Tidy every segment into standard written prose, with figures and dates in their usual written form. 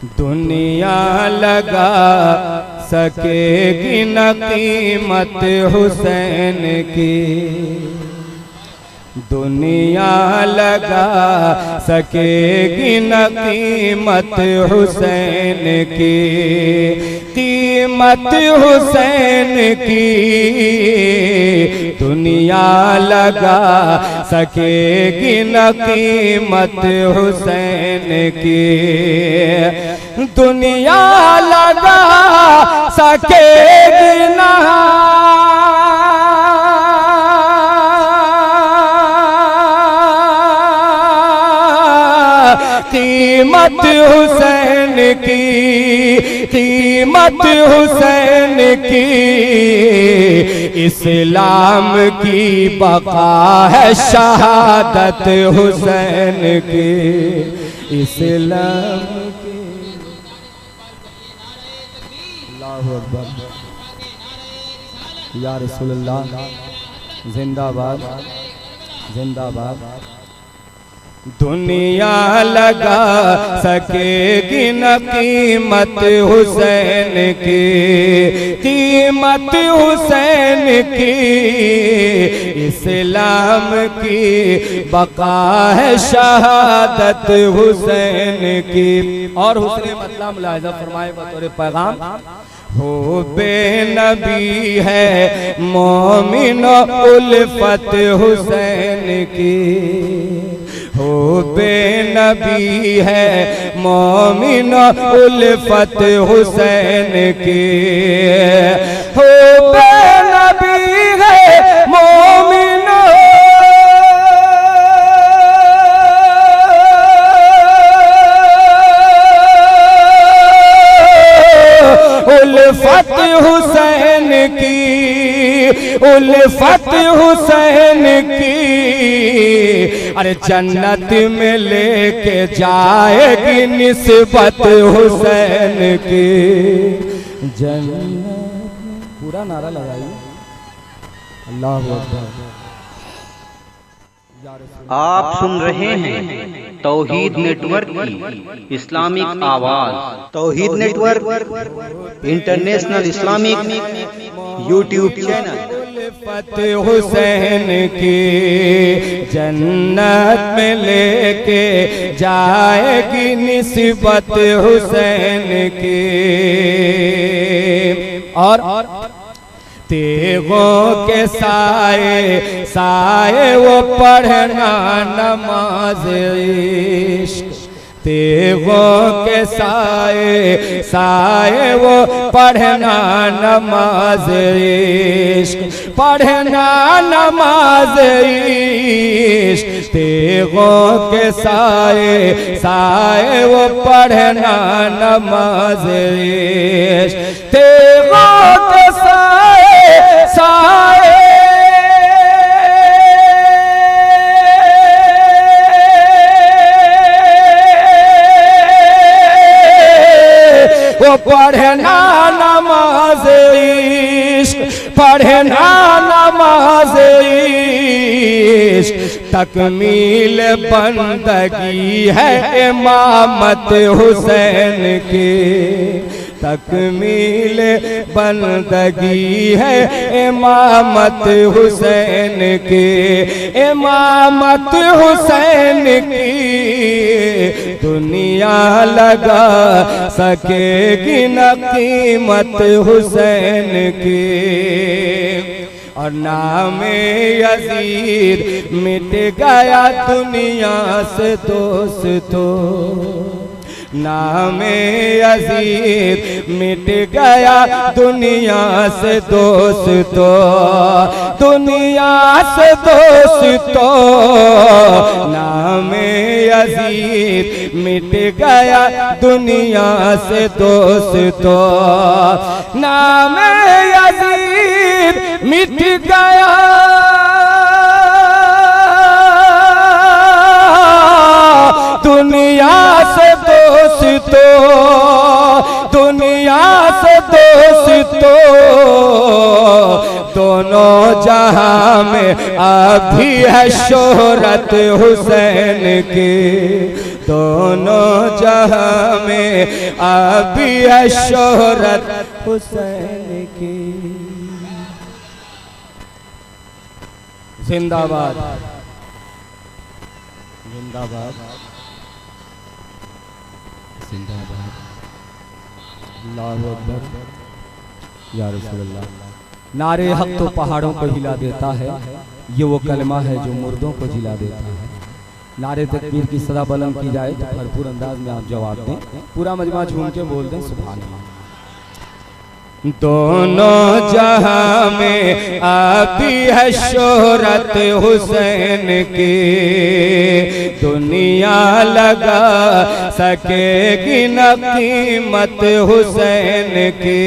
दुनिया लगा सकेगी न कीमत हुसैन की, दुनिया लगा सकेगी न कीमत हुसैन की, कीमत हुसैन की दुनिया लगा सकेगी न कीमत हुसैन की, दुनिया लगा सकेगी न कीमत हुसैन की, कीमत हुसैन की, इस्लाम की बका है शहादत हुसैन की, इस्लाम की। अल्लाहु अकबर, या रसूलल्लाह, जिंदाबाद जिंदाबाद। दुनिया लगा सकेगी न कीमत हुसैन की, कीमत हुसैन की, इस्लाम की बका है शहादत हुसैन की। और हुस्न मतलब मुलाहिज़ा फरमाए बतौर पैगाम, हो बेनबी है मोमिन उल्फत हुसैन की, हो बेनबी है मोमिन उल्फत हुसैन की, हो बेनबी है मोमिन उल्फत हुसैन की, उल्फत हुसैन की, अरे जन्नत में लेके जाएगी निस्बत हुसैन की, जन्नत। पूरा नारा लगाइए, अल्लाहु अकबर। आप सुन रहे हैं तौहीद नेटवर्क की इस्लामिक आवाज। Tauheed network international Islamic YouTube channel. Ulfat Hussain की जन्नत में लेके जाएगी निस्बत हुसैन की। और तेगों के साए साए वो पढ़ना नमाज इश्क, तेगों के साए साए वो पढ़ना नमाज इश्क, पढ़ना नमाज इश्क, तेगों के साए साए वो पढ़ना नमाज इश्क, तेगों के साए साए वो पढ़ना नमाज इश्क, पढ़ना नमाज इश्क, तकमील बंदगी है इमामत हुसैन की, तकमील बंदगी है इमामत हुसैन की, इमामत हुसैन की, दुनिया लगा सकेगी न कीमत हुसैन की। और नामे यजीद मिट गया दुनिया से दोस्तों, नामे यजीद मिट गया दुनिया से दोस्तों, दुनिया से दोस्तों, नामे यजीद मिट गया दुनिया से दोस्तों, नामे यजीद मिट गया दुनिया से दोस्तों, दुनिया से दोस्तों, दोनों जहां में अभी है शोहरत हुसैन की, दोनों जहां में अभी है शोहरत हुसैन की। जिंदाबाद जिंदाबाद जिंदाबाद। अल्लाहु अकबर या रसूलल्लाह। नारे हक तो पहाड़ों को हिला देता है, ये वो कलमा है जो मुर्दों को जिला देता है। नारे तकबीर की सदा बुलंद की जाए तो भरपूर अंदाज में आप जवाब दें, पूरा मजमा झूम के बोल दें सुभान अल्लाह। दोनों जहां में अभी है शोहरत हुसैन की, दुनिया लगा सकेगी न कीमत हुसैन की।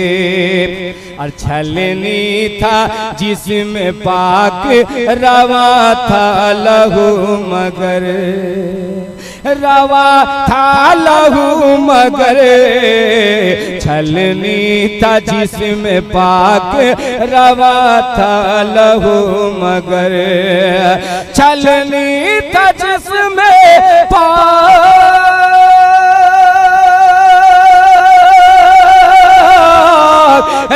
और छलनी था जिसमें पाक रवा था लहू मगर, रवा था लहू मगर। छलनी था जिसमें पाक रवा था लहू मगर, छलनी था जिसमें पाक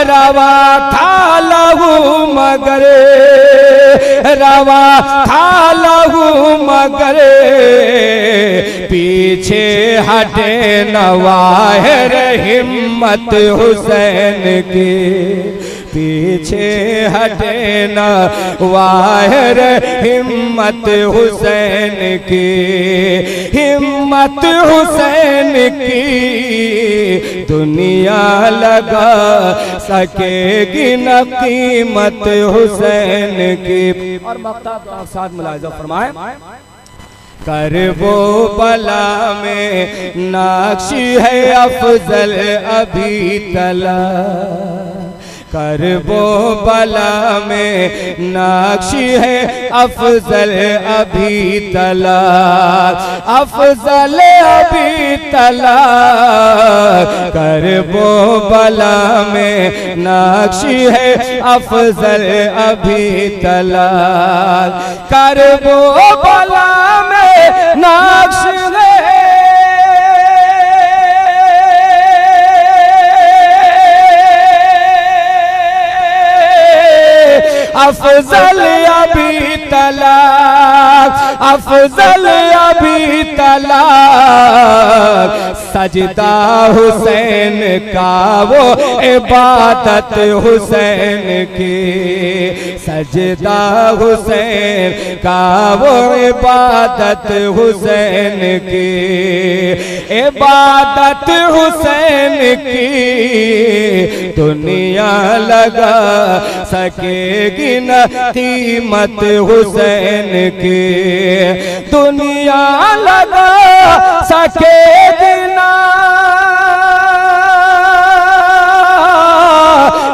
रवा था लहू मगर, रवा था लहू मगर। पीछे हटे नवाहिर हिम्मत हुसैन की, पीछे हटे नवाहिर हिम्मत हुसैन की, हिम्मत हुसैन की। दुनिया लगा सकेगी न कीमत हुसैन की। और मक्ता साथ मुलाहिजा फरमाए। कर वो बला में नाक्शी है अफजल अभी तला, कर वो बला में नाक्शी है अफजल अभी तला, अफजल अभी तला। कर वो बला में नाक्शी है अफजल अभी तला, कर वो बला में नाक्शी है अफजल अभी तला, अफजल अभी तला। सजदा हुसैन का वो इबादत हुसैन की, सजदा हुसैन का वो इबादत हुसैन की, इबादत हुसैन की। दुनिया लगा सकेगी न कीमत हुसैन की, दुनिया लगा सकेगी न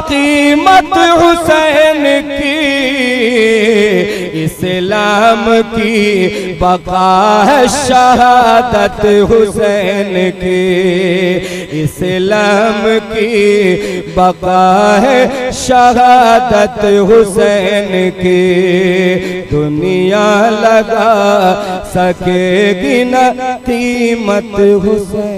कीमत हुसैन की। इस्लाम की बका है शहादत हुसैन की, इस्लाम की बका है शहादत हुसैन की। दुनिया लगा सकेगी न कीमत हुसैन